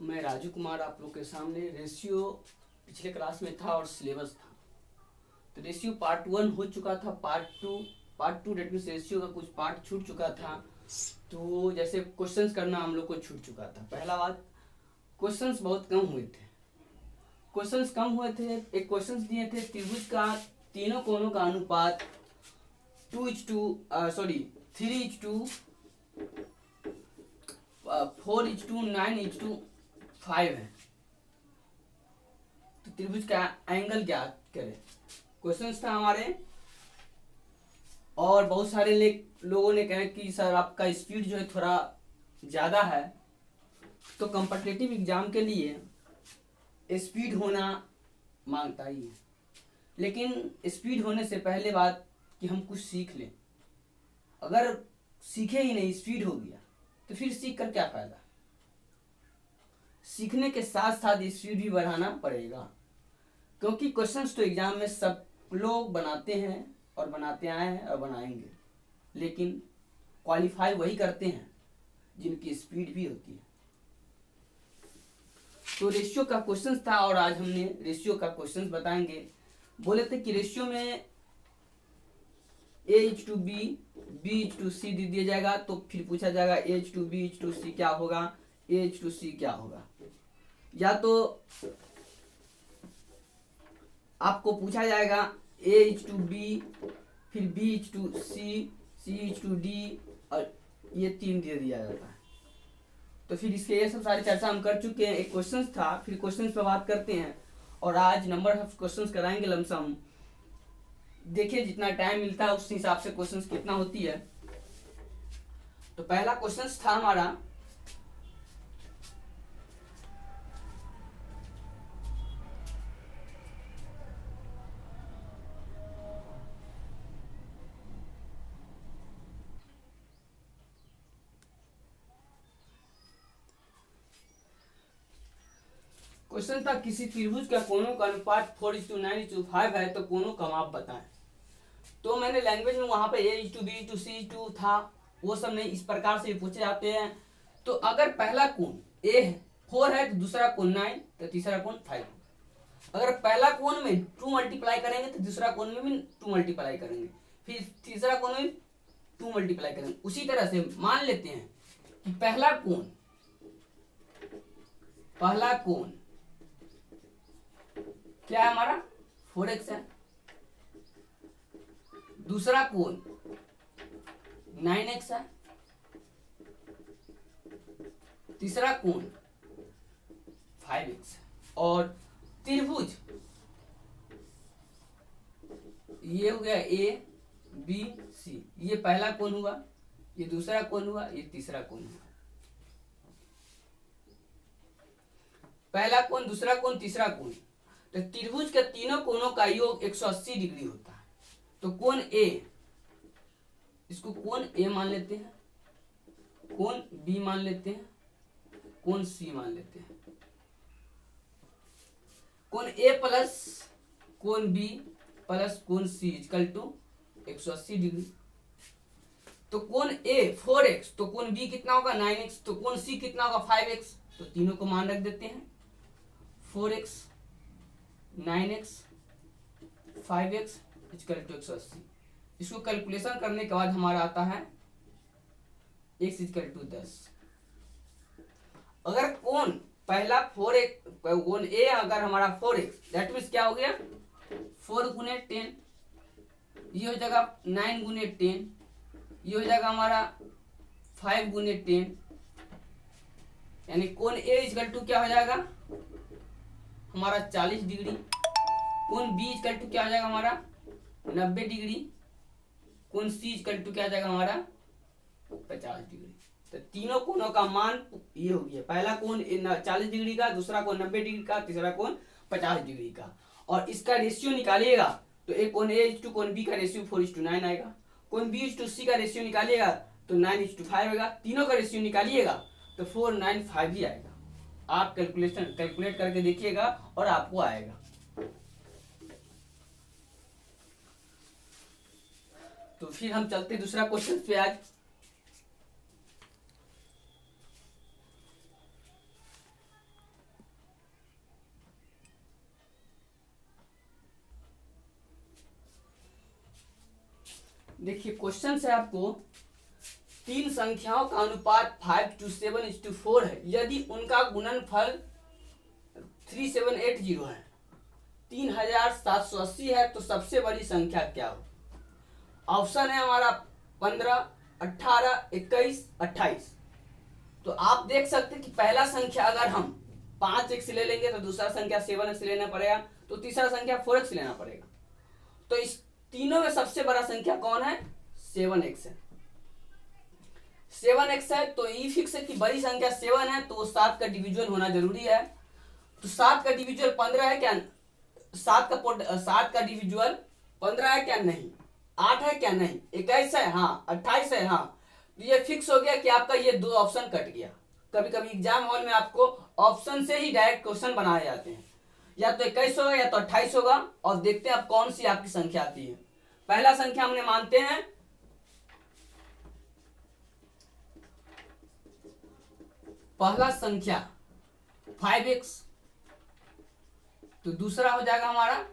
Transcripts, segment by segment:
मैं राजू कुमार आप लोग के सामने रेशियो पिछले क्लास में था और सिलेबस था। तो रेशियो पार्ट 1 हो चुका था, part two that means ratio का कुछ पार्ट छूट चुका था। तो जैसे क्वेश्चंस करना हम लोग को छूट चुका था। पहला बात, क्वेश्चंस बहुत कम हुए थे। एक क्वेश्चंस दिए थे, त्रिभुज का तीनों कोणों का अनुपात 3:4:9:5 है। तो त्रिभुज का एंगल ज्ञात करें, क्वेश्चंस था हमारे। और बहुत सारे लोगों ने कहा कि सर आपका स्पीड जो है थोड़ा ज़्यादा है। तो कॉम्पिटिटिव एग्जाम के लिए स्पीड होना मांगता ही है, लेकिन स्पीड होने से पहले बात कि हम कुछ सीख लें। अगर सीखे ही नहीं, स्पीड हो गया तो फिर सीख कर क्या फायदा। सीखने के साथ साथ स्पीड भी बढ़ाना पड़ेगा, क्योंकि क्वेश्चंस तो एग्जाम में सब लोग बनाते हैं और बनाते आए हैं और बनाएंगे, लेकिन क्वालिफाई वही करते हैं जिनकी स्पीड भी होती है। तो रेशियो का क्वेश्चन था और आज हमने रेशियो का क्वेश्चन बताएंगे। बोले थे कि रेशियो में A:B, B:C दे दिया जाएगा, तो फिर पूछा जाएगा A:B:C क्या होगा, A:C क्या होगा। या तो आपको पूछा जाएगा A:B, फिर B:C, C:D और ये 3 दे दिया जाता है। तो फिर इसके ये सब सारी चर्चा हम कर चुके हैं। एक क्वेश्चन था, फिर क्वेश्चन पे बात करते हैं। और आज नंबर ऑफ क्वेश्चन कराएंगे लमसम। देखिए जितना टाइम मिलता है उस हिसाब से क्वेश्चन कितना होती है। तो पहला क्वेश्चन था हमारा, क्वेश्चन था किसी त्रिभुज का कोणों का अनुपात 4:9:5 है, तो कोणों का माप बताएं। तो मैंने लैंग्वेज में वहां पे A:B:C था, वो सब नहीं, इस प्रकार से पूछे जाते हैं। तो अगर पहला कोण A 4 है तो दूसरा कोण 9, तो तीसरा कोण 5। अगर पहला कोण में 2 मल्टीप्लाई करेंगे तो दूसरा कोण में भी 2 मल्टीप्लाई करेंगे, फिर तीसरा कोण में 2 मल्टीप्लाई करेंगे। उसी तरह से मान लेते हैं कि पहला कोण क्या है हमारा 4x है, दूसरा कोण 9x है, तीसरा कोण 5x है। और त्रिभुज ये हो गया ABC, ये पहला कोण हुआ, ये दूसरा कोण हुआ, ये तीसरा कोण हुआ। पहला कोण, दूसरा कोण, तीसरा कोण। तो त्रिभुज के तीनों कोणों का योग 180 डिग्री होता है। तो कोण A, इसको कोण A मान लेते हैं, कोण B मान लेते हैं, कोण C मान लेते हैं। कोण A प्लस कोण B प्लस कोण C इक्वल टू 180 डिग्री। तो कोण A 4x, तो कोण B कितना होगा 9x, तो कोण C कितना होगा 5x। तो तीनों को मान रख देते हैं, 4x 9x 5x equal to 180। इसको कैलकुलेशन करने के बाद हमारा आता है x इक्वल टू 10। अगर कोण पहला 4x, कोण A अगर हमारा 4x, दैट मीन्स क्या हो गया 4 गुने 10, ये हो जाएगा 9 गुने 10, ये हो जाएगा हमारा 5 गुने 10, यानी कोण A इक्वल टू क्या हो जाएगा हमारा 40 डिग्री। कोण B इक्वल टू क्या हो जाएगा हमारा 90 डिग्री। कोण C इक्वल टू क्या हो जाएगा हमारा 50 डिग्री। तो तीनों कोणों का मान ये हो गया, पहला कोण 40 डिग्री का, दूसरा कोण 90 डिग्री का, तीसरा कोण 50 डिग्री का। और इसका रेशियो निकालिएगा तो एक कोण A टू कोण B का रेशियो 4:9 आएगा। कोण B टू C का रेशियो निकालिएगा तो 9:5 आएगा। तीनों का रेशियो निकालिएगा तो 4:9:5 ही आएगा। आप कैलकुलेट करके देखिएगा और आपको आएगा। तो फिर हम चलते दूसरा क्वेश्चन पे। आज देखिए क्वेश्चन है आपको, तीन संख्याओं का अनुपात 5:7:4 है, यदि उनका गुणनफल 3780 है, 3780 है, तो सबसे बड़ी संख्या क्या हो? ऑप्शन है हमारा 15, 18, 21, 28। तो आप देख सकते हैं कि पहला संख्या अगर हम 5x ले लेंगे तो दूसरा संख्या 7x लेना पड़ेगा, तो तीसरा संख्या 4x लेना पड़ेगा। तो इस तीनों में सबसे बड़ा संख्या कौन है? 7x है। 7x है तो ई फिक्स है कि बड़ी संख्या 7 है, तो 7 का डिविजुअल होना जरूरी है। तो 7 का डिविजुअल 15 है क्या? 7 का डिविजुअल 15 है क्या? नहीं। 8 है क्या? नहीं। 21 है? हाँ। 28 है? हाँ। तो ये फिक्स हो गया कि आपका ये दो ऑप्शन कट गया। कभी कभी एग्जाम हॉल में आपको ऑप्शन से ही डायरेक्ट क्वेश्चन बनाए जाते हैं, या तो 21 होगा या तो 28 होगा, और देखते हैं अब कौन सी आपकी संख्या आती है। पहला संख्या हमने मानते हैं पहला संख्या 5x, तो दूसरा हो जाएगा हमारा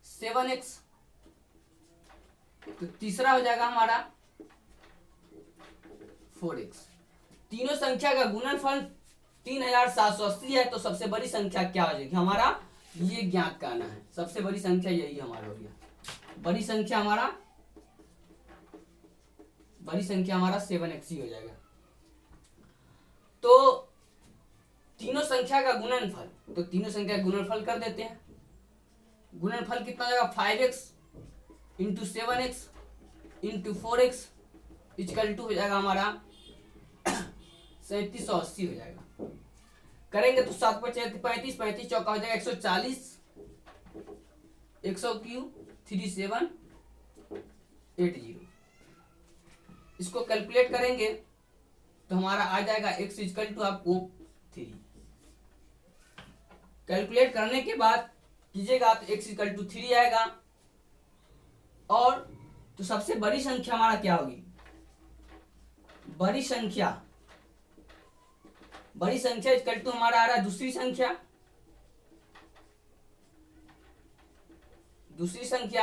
7x, तो तीसरा हो जाएगा हमारा 4x। तीनों संख्या का गुणनफल 3780 है, तो सबसे बड़ी संख्या क्या हो जाएगी हमारा? ये ज्ञात करना है। सबसे बड़ी संख्या यही हमारा हो गया। बड़ी संख्या हमारा 7x ही हो जाएगा। तो तीनों संख्या का गुणनफल, तो तीनों संख्या का गुणनफल कर देते हैं। गुणनफल कितना हो जाएगा? 5x into 7x into 4x equal to हो जाएगा हमारा 3780 हो जाएगा। करेंगे तो 7 पर 35, 35 चौका हो जाएगा 140, 100 क्यूब 3780। इसको कैलकुलेट करेंगे तो हमारा आ जाएगा x इक्वल टू आपको 3। कैलकुलेट करने के बाद कीजिएगा तो x इक्वल टू 3 आएगा। और तो सबसे बड़ी संख्या हमारा क्या होगी? बड़ी संख्या इक्वल टू हमारा आ रहा है दूसरी संख्या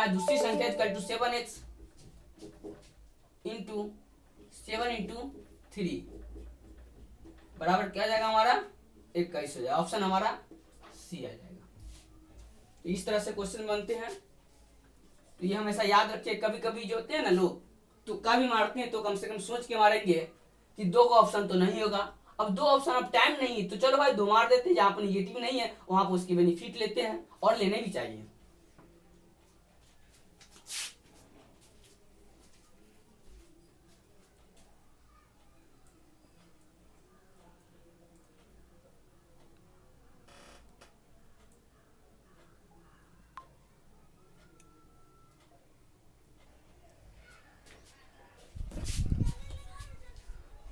equal to 7x into 7 into 3 बराबर क्या जाएगा हमारा? 21 हो जाएगा। ऑप्शन हमारा सी आ जाएगा। तो इस तरह से क्वेश्चन बनते हैं। तो ये हमेशा याद रखिए, कभी कभी जो होते हैं ना लोग तुक्का भी मारते हैं, तो कम से कम सोच के मारेंगे कि 2 का ऑप्शन तो नहीं होगा। अब 2 ऑप्शन, अब टाइम नहीं है तो चलो भाई 2 मार देते हैं, जहां पर निगेटिव नहीं है वहां पर उसकी बेनिफिट लेते हैं, और लेने भी चाहिए।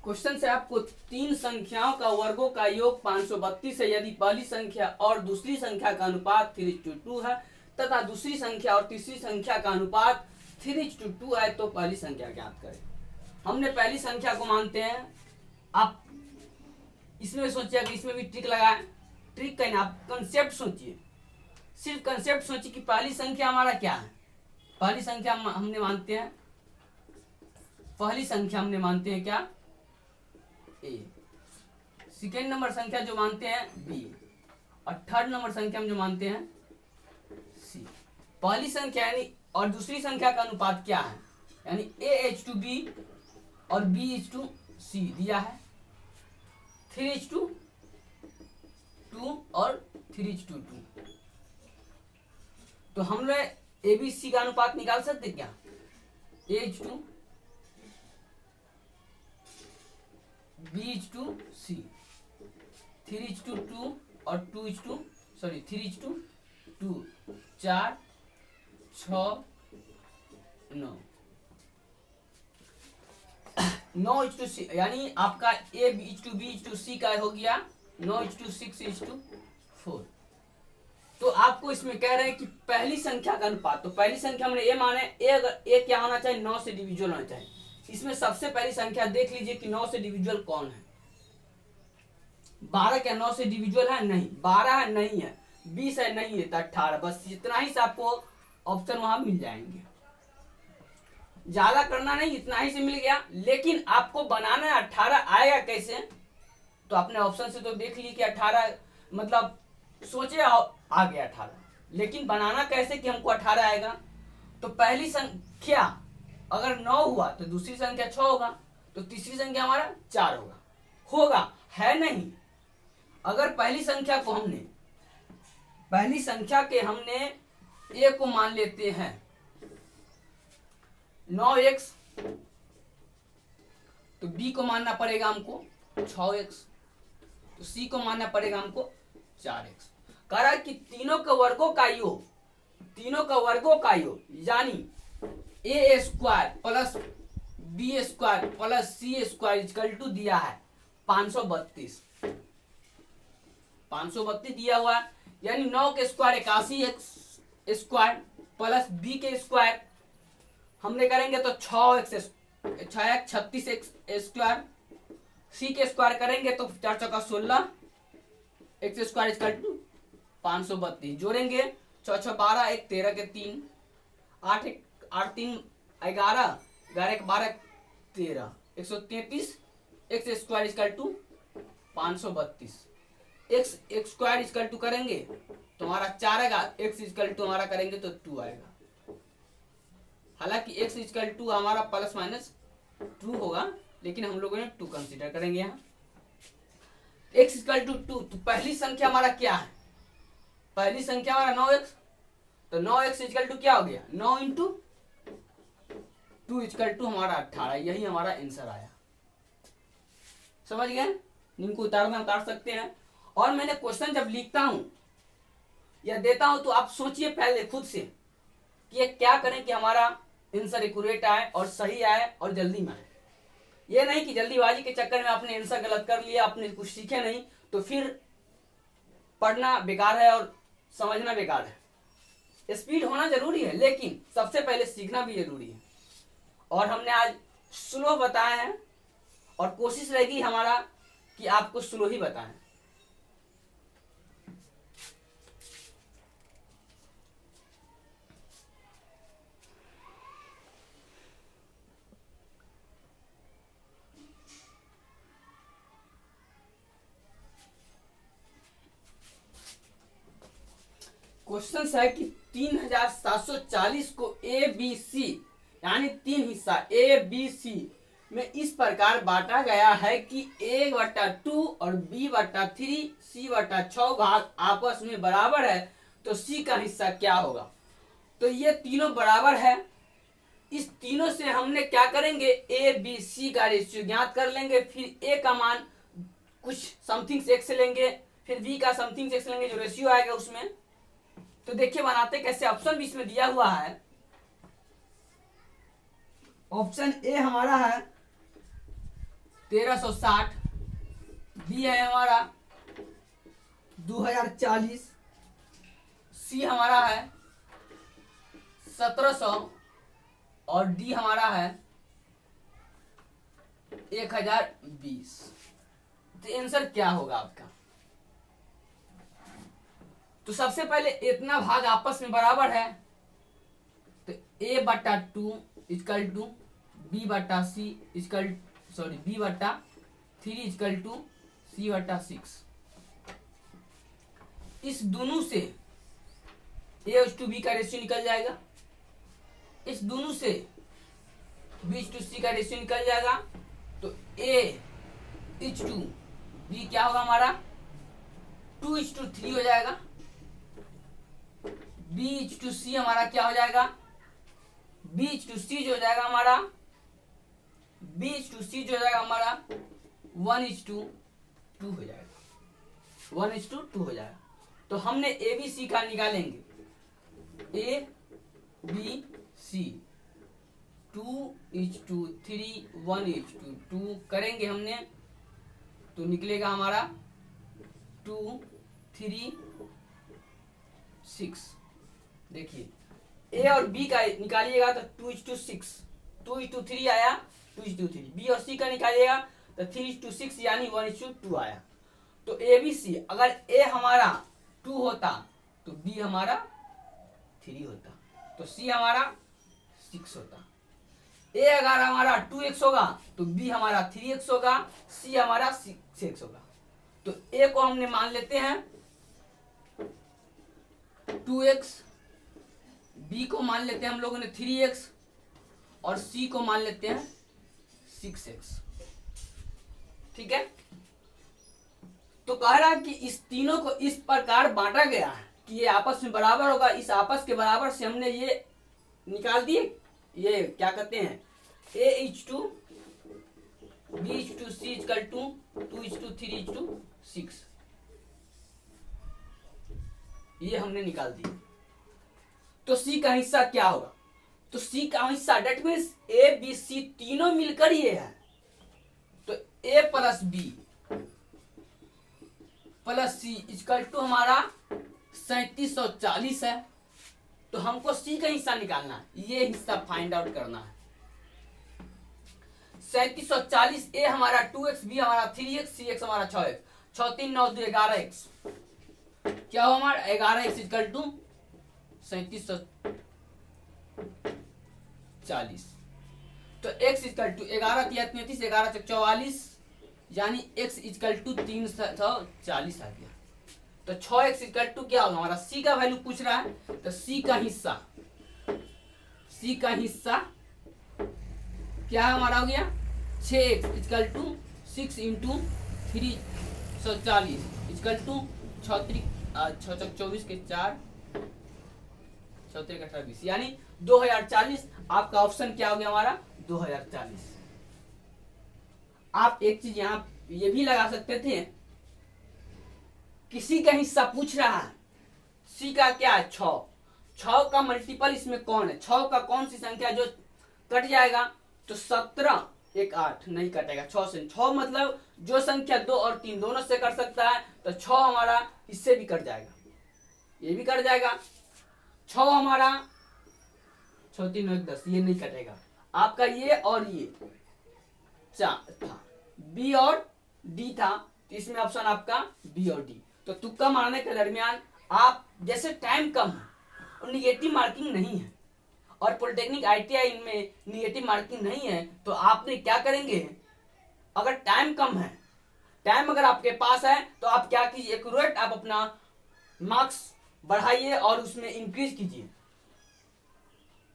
क्वेश्चन से आपको तीन संख्याओं का वर्गों का योग 532 है, यदि पहली संख्या और दूसरी संख्या का अनुपात 3:2 है तथा दूसरी संख्या और तीसरी संख्या का अनुपात 3:2 है, तो पहली संख्या ज्ञात करें। हमने पहली संख्या को मानते हैं। आप इसमें सोचिए कि इसमें भी ट्रिक लगाए, ट्रिक कहना, आप कंसेप्ट सोचिए, सिर्फ कंसेप्ट सोचिए कि पहली संख्या हमारा क्या है। पहली संख्या हमने मानते हैं क्या? ए। सेकेंड नंबर संख्या जो मानते हैं बी, और थर्ड नंबर संख्या हम जो मानते हैं सी। पहली संख्या यानी और दूसरी संख्या का अनुपात क्या है? यानी A:B और B:C दिया है, 3:2 और 3:2। तो हम लोग ABC का अनुपात निकाल सकते क्या? A:2 B:C, 3:2 और 3:2, 4, 6, 9:C, यानी आपका A:B:C का हो गया 9:6:4। तो आपको इसमें कह रहे हैं कि पहली संख्या का अनुपात, तो पहली संख्या हमने ए माने, ए क्या होना चाहिए? 9 से डिविजुअल होना चाहिए। इसमें सबसे पहली संख्या देख लीजिए कि 9 से डिविजुअल कौन है। 12 क्या 9 से डिविजुअल है? नहीं। 12 है? नहीं है। 20 है? नहीं है। तो 18, बस इतना ही से आपको ऑप्शन वहां मिल जाएंगे। ज्यादा करना नहीं, इतना ही से मिल गया। लेकिन आपको बनाना है 18 आएगा कैसे, तो अपने ऑप्शन से तो देख ली कि 18 मतलब सोचे आ गया 18, लेकिन बनाना कैसे कि हमको 18 आएगा। तो पहली संख्या अगर 9 हुआ तो दूसरी संख्या 6 होगा, तो तीसरी संख्या हमारा 4 होगा है नहीं। अगर पहली संख्या के हमने a को मान लेते हैं 9x, तो b को मानना पड़ेगा हमको 6x, तो c को मानना पड़ेगा हमको 4x। कह रहा है कि तीनों के वर्गों का योग यानी a square plus b square plus c square equal to दिया है 532 दिया हुआ है। यानी 9 के square 81x square plus b के स्क्वायर हमने करेंगे तो 6x 36x स्क्वायर, c के स्क्वायर करेंगे तो 4 चौका 16 x स्क्वायर इक्वल टू 532। जोड़ेंगे 6 6 12 1 13 के 3 8 8 3 11 11 के 12 13 133 x square equal to 532। x square equal to करेंगे तो हमारा 4 आएगा, x इक्वल टू हमारा करेंगे तो 2 आएगा। हालांकि x इक्वल टू हमारा प्लस माइनस 2 होगा, लेकिन हम लोगों ने 2 कंसीडर करेंगे यहाँ। x इक्वल टू 2, तो पहली संख्या हमारा क्या है, पहली संख्या हमारा 9x, तो 9x इक्वल टू क्या हो गया 9 इंटू 2 इक्वल टू हमारा 18। यही हमारा आंसर आया। समझ गए, इनको उतारना उतार सकते हैं। और मैंने क्वेश्चन जब लिखता हूं या देता हूं तो आप सोचिए पहले खुद से कि ये क्या करें कि हमारा आंसर एक्यूरेट आए और सही आए और जल्दी में आए। ये नहीं कि जल्दीबाजी के चक्कर में आपने आंसर गलत कर लिया, आपने कुछ सीखे नहीं, तो फिर पढ़ना बेकार है और समझना बेकार है। स्पीड होना जरूरी है, लेकिन सबसे पहले सीखना भी जरूरी है। और हमने आज स्लो बताए हैं और कोशिश रहेगी हमारा कि आपको स्लो ही बताएं। क्वेश्चन है कि 3740 को ए बी सी यानी 3 हिस्सा ए बी सी में इस प्रकार बांटा गया है कि 1/2 और b/3 c/6 भाग आपस में बराबर है, तो c का हिस्सा क्या होगा। तो ये तीनों बराबर है, इस तीनों से हमने क्या करेंगे ए बी सी का रेशियो ज्ञात कर लेंगे, फिर a का मान कुछ समथिंग x से लेंगे, फिर b का समथिंग x लेंगे, जो रेशियो आएगा उसमें। तो देखिए बनाते कैसे, ऑप्शन भी इसमें दिया हुआ है। ऑप्शन ए हमारा है 1360, बी है हमारा 2040, सी हमारा है 1700 और डी हमारा है 1020। तो आंसर क्या होगा आपका। तो सबसे पहले इतना भाग आपस में बराबर है, तो a/2 equal to b/c equal b/3 equal to c/6। इस दोनों से a/b का रेशियो निकल जाएगा, इस दोनों से b/c का रेशियो निकल जाएगा। तो a/b क्या होगा हमारा 2:3 हो जाएगा। b/c हमारा क्या हो जाएगा, b/c जो हो जाएगा हमारा 1:2 हो जाएगा, 1:2 हो जाएगा। तो हमने ए बी सी का निकालेंगे, ए बी सी 2:3 1:2 करेंगे हमने, तो निकलेगा हमारा 2 3 6। देखिए ए और बी का निकालिएगा तो 2:6, 2:3 आया, 2:3। बी और सी का निकालिएगा तो 3:6 यानी 1:2 आया। तो ए बी सी, अगर ए हमारा 2 होता तो बी हमारा 3 होता, तो सी हमारा 6 होता। ए अगर हमारा 2x होगा तो बी हमारा 3x होगा, सी हमारा 6x होगा। तो ए को हमने मान लेते हैं 2x, बी को मान लेते हैं हम लोगों ने 3x और सी को मान लेते हैं 6x। ठीक है, तो कह रहा है कि इस तीनों को इस प्रकार बांटा गया है कि ये आपस में बराबर होगा। इस आपस के बराबर से हमने ये निकाल दिए, ये क्या कहते हैं a/2 b/2 c/2 2/2 3/2 6, ये हमने निकाल दिया। तो सी का हिस्सा क्या होगा? तो सी का हिस्सा that means A B C तीनों मिलकर ये है। तो A plus B plus C equal to हमारा 3740 है। तो हमको सी का हिस्सा निकालना है, ये हिस्सा फाइंड आउट करना है। 3740 ए हमारा 2x, बी हमारा 3x, सी एक्स हमारा 6x, 6 3 9 2 11x, क्या हो हमारा 11x इक्वल टू 3740। तो x इक्वल टू 11 3 33 11 44, यानी x इक्वल टू 340 आ गया। तो 6x इक्वल टू क्या होगा हमारा, c का वैल्यू पूछ रहा है। तो c का हिस्सा क्या हमारा हो गया 6x equal to 6 into 340 equal to 24 के 4 34 28, यानी 2040। आपका ऑप्शन क्या हो गया हमारा 2040। आप एक चीज यहां ये भी लगा सकते थे, किसी का हिस्सा पूछ रहा है, सी का क्या है 6, 6 का मल्टीपल इसमें कौन है, 6 का कौन सी संख्या जो कट जाएगा? तो 17 1 8 नहीं कटेगा 6 से। 6 मतलब जो संख्या 2 और 3 दोनों से कट सकता है। तो 6 हमारा इससे भी कट जाएगा, ये भी कट जाएगा। 6 हमारा 6 3 9 10, ये नहीं कटेगा। आपका ये और ये 4 था, बी और डी था, तो इसमें ऑप्शन आपका बी और डी। तो तुक्का मारने के दरमियान आप जैसे टाइम कम है और निगेटिव मार्किंग नहीं है, और पॉलिटेक्निक ITI में निगेटिव मार्किंग नहीं है, तो आपने क्या करेंगे, अगर टाइम कम है, टाइम अगर आपके पास है, तो आप क्या कीजिए, एक्यूरेट आप अपना मार्क्स बढ़ाइए और उसमें इंक्रीज कीजिए।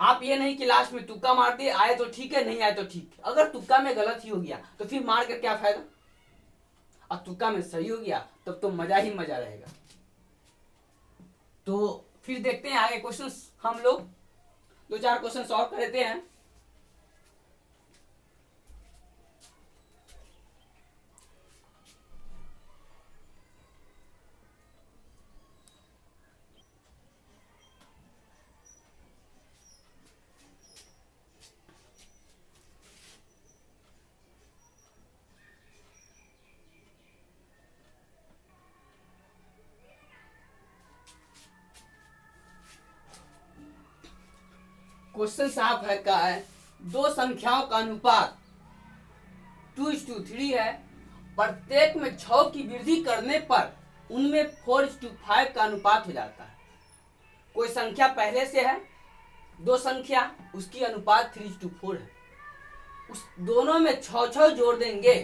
आप ये नहीं कि लास्ट में तुक्का मार दिए, आए तो ठीक है, नहीं आए तो ठीक। अगर तुक्का में गलत ही हो गया तो फिर मार कर क्या फायदा, और तुक्का में सही हो गया तब तो मजा ही मजा रहेगा। तो फिर देखते हैं आगे क्वेश्चंस, हम लोग 2-4 क्वेश्चन सॉल्व कर लेते हैं। क्वेश्चन साफ है का है, दो संख्याओं का अनुपात 2:3 है। प्रत्येक में 6 की वृद्धि करने पर उनमें 4:5 का अनुपात हो जाता है। कोई संख्या पहले से है, दो संख्या, उसकी अनुपात 3:4 है। उस दोनों में 6 जोड़ देंगे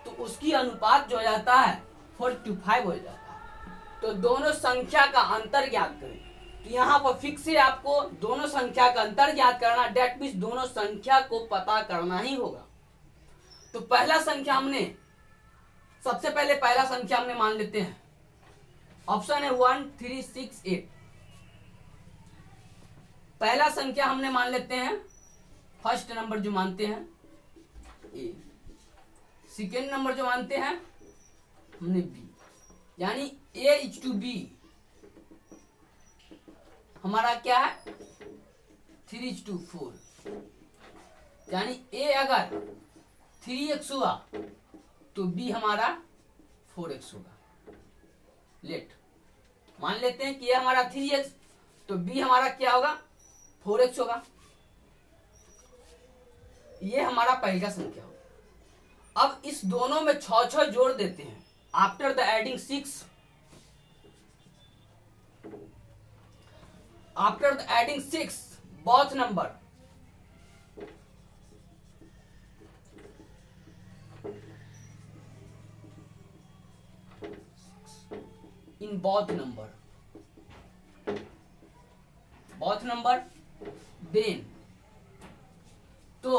तो उसकी अनुपात जो हो जाता है 4:5 हो जाता है। तो दोनों संख्या का अंतर ज्ञात करें। तो यहाँ पर फिक्स से आपको दोनों संख्या का अंतर ज्ञात करना, डेट मीन्स दोनों संख्या को पता करना ही होगा। तो पहला संख्या हमने, सबसे पहले पहला संख्या हमने मान लेते हैं, ऑप्शन है 1 3 6 8। पहला संख्या हमने मान लेते हैं, फर्स्ट नंबर जो मानते हैं ए, सेकेंड नंबर जो मानते हैं हमने बी, यानी a/b हमारा क्या है 3:4, यानी a अगर 3x हुआ तो b हमारा 4x होगा। लेट मान लेते हैं कि a हमारा 3x, तो b हमारा क्या होगा 4x होगा। ये हमारा पहला संख्या होगा। अब इस दोनों में 6 जोड़ देते हैं। After the adding 6, after the adding 6 both number, in both number then तो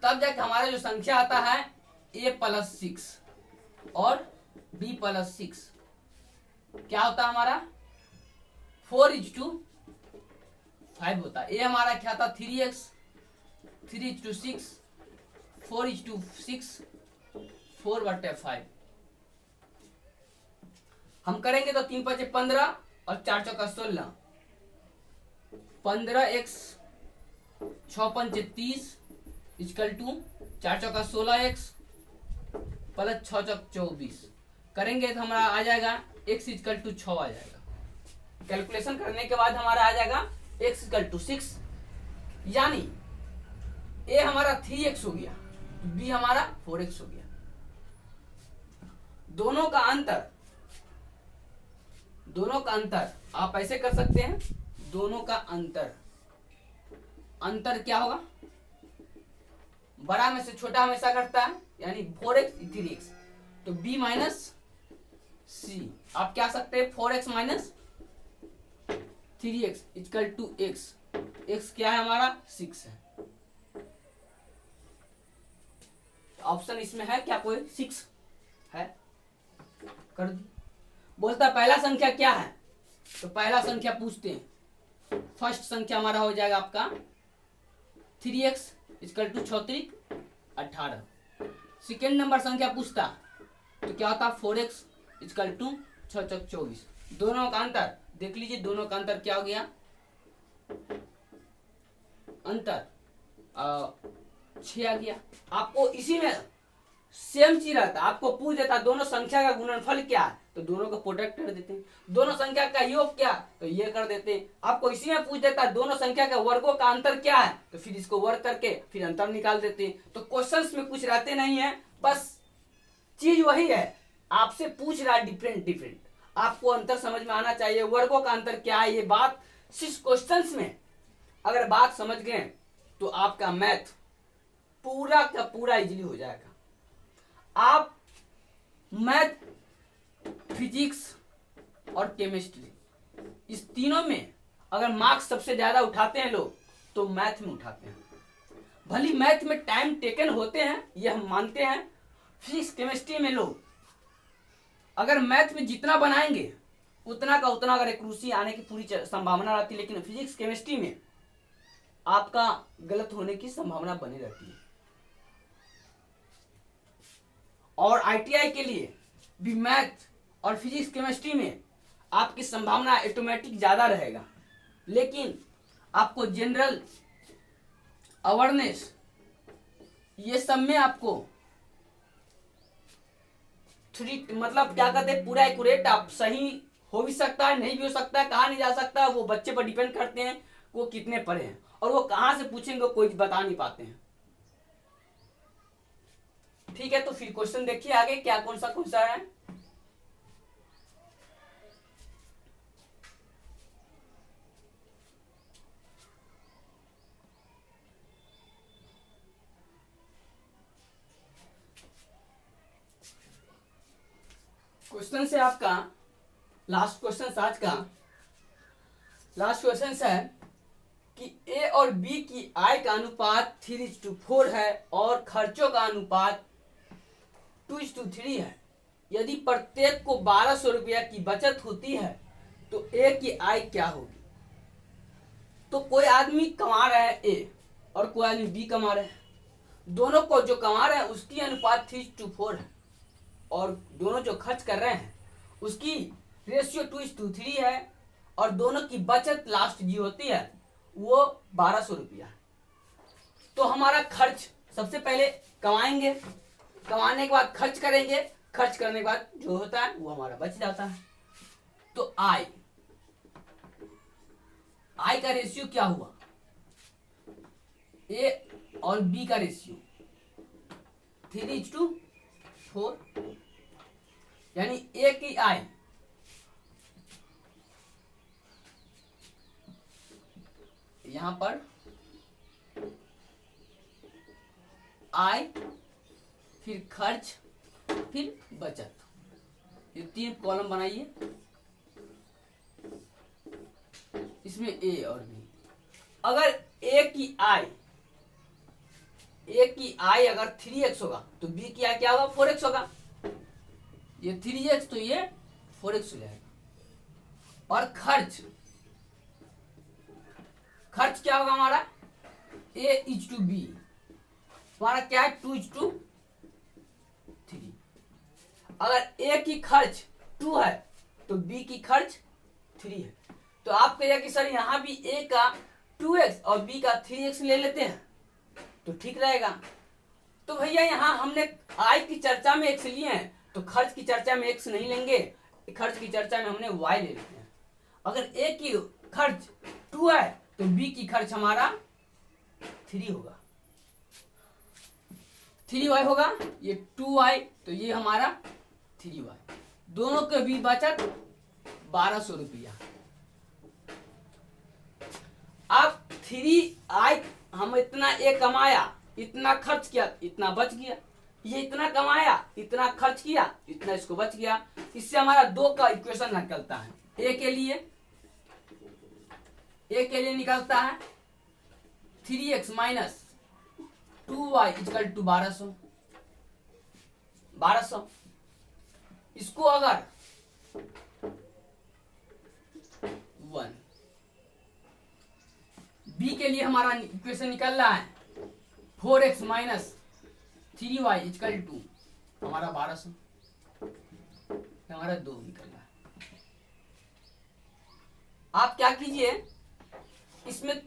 तब जाके हमारा जो संख्या आता है a+6 और b+6 क्या होता है हमारा 4:5 होता है। a हमारा क्या था 3x 3:6 4:6 4/5 हम करेंगे तो 3 5 15 और 4 चौका 16 15x 6 5 30 इक्वल टू 4 चौका 16x प्लस 6 चौक 24 करेंगे तो हमारा आ जाएगा x इक्वल टू 6 आ जाएगा। कैलकुलेशन करने के बाद हमारा आ जाएगा x इक्वल टू 6 यानी a हमारा 3x हो गया b हमारा 4x हो गया। दोनों का अंतर आप ऐसे कर सकते हैं। दोनों का अंतर क्या होगा बड़ा में से छोटा हमेशा करता है यानी 4x 3x तो b माइनस c आप क्या सकते हैं 4x minus 3x equal to x क्या है हमारा 6 है। ऑप्शन इसमें है क्या कोई 6 है कर दी। बोलता है पहला संख्या क्या है तो पहला संख्या पूछते हैं। फर्स्ट संख्या हमारा हो जाएगा आपका 3x equal to 36 18। Second number संख्या पूछता तो क्या होता 4x इक्वल टू 6 चौक 24। दोनों का अंतर देख लीजिए दोनों का अंतर क्या हो गया अंतर 6 आ गया। आपको इसी में सेम चीज रहता आपको पूछ देता दोनों संख्या का गुणनफल क्या है तो दोनों को प्रोडक्ट कर देते हैं। दोनों संख्या का योग क्या तो ये कर देते हैं। आपको इसी में पूछ देता दोनों संख्या के वर्गों का अंतर क्या है तो फिर इसको वर्ग करके फिर अंतर निकाल देते हैं। तो क्वेश्चंस में कुछ रहते नहीं है बस चीज वही है आपसे पूछ रहा है डिफरेंट आपको अंतर समझ में आना चाहिए। वर्गों का अंतर क्या है ये बात 6 क्वेश्चंस में अगर बात समझ गए तो आपका मैथ पूरा का पूरा इजीली हो जाएगा। आप मैथ फिजिक्स और केमिस्ट्री इस तीनों में अगर मार्क्स सबसे ज्यादा उठाते हैं लोग तो मैथ में उठाते हैं। भली मैथ में टाइम टेकन होते हैं ये हम मानते हैं। फिजिक्स केमिस्ट्री में लोग अगर मैथ में जितना बनाएंगे उतना का उतना अगर एक्यूरेसी आने की पूरी संभावना रहती है लेकिन फिजिक्स केमिस्ट्री में आपका गलत होने की संभावना बनी रहती है। और आईटीआई के लिए भी मैथ और फिजिक्स केमिस्ट्री में आपकी संभावना ऑटोमेटिक ज्यादा रहेगा लेकिन आपको जनरल अवेयरनेस ये सब में आपको मतलब क्या कहते हैं पूरा एक्यूरेट आप सही हो भी सकता है नहीं भी हो सकता है कहा नहीं जा सकता वो बच्चे पर डिपेंड करते हैं वो कितने पढ़े हैं और वो कहां से पूछेंगे कोई बता नहीं पाते हैं। ठीक है तो फिर क्वेश्चन देखिए आगे क्या कौन सा है। क्वेश्चन से आपका लास्ट क्वेश्चन आज का लास्ट क्वेश्चन है कि ए और बी की आय का अनुपात 3:4 है और खर्चों का अनुपात 2:3 है। यदि प्रत्येक को 1200 रुपया की बचत होती है तो ए की आय क्या होगी। तो कोई आदमी कमा रहा है ए और कोई आदमी बी कमा रहा है। दोनों को जो कमा रहे हैं उसकी अनुपात 3:4 है और दोनों जो खर्च कर रहे हैं उसकी रेशियो 2:3 है और दोनों की बचत लास्ट जी होती है वो 1200 रुपया। तो हमारा खर्च सबसे पहले कमाएंगे कमाने के बाद खर्च करेंगे खर्च करने के बाद जो होता है वो हमारा बच जाता है। तो आय का रेशियो क्या हुआ ए और बी का रेशियो 3:4 यानी ए की आय यहां पर आय फिर खर्च फिर बचत ये 3 कॉलम बनाइए, इसमें ए और बी। अगर ए की आई अगर 3x होगा तो बी की आई क्या होगा, 4x होगा। ये 3x तो ये 4x हो जाएगा। और खर्च क्या होगा हमारा, A:B, हमारा क्या है 2:3। अगर A की खर्च 2 है तो B की खर्च 3 है। तो आप कहिए कि सर यहां भी A का 2x और B का 3x ले लेते हैं तो ठीक रहेगा। तो भैया यहाँ हमने आय की चर्चा में x लिए हैं, तो खर्च की चर्चा में x नहीं लेंगे, खर्च की चर्चा में हमने y ले लेते हैं। अगर A की खर्च 2 है तो B की खर्च हमारा 3 होगा, 3y होगा। ये 2y तो ये हमारा 3y, दोनों के बीच बचत 1200 रुपया। अब 3i हम इतना ए कमाया, इतना खर्च किया, इतना बच गया। ये इतना कमाया, इतना खर्च किया, इतना इसको बच गया। इससे हमारा 2 का इक्वेशन निकलता है। ए के लिए निकलता है 3x minus 2y equal to 1200। इसको अगर 1, बी के लिए हमारा इक्वेशन निकल रहा है 4x minus 3y equal to हमारा 1200, हमारा 2 निकल रहा है। आप क्या कीजिए, इसमें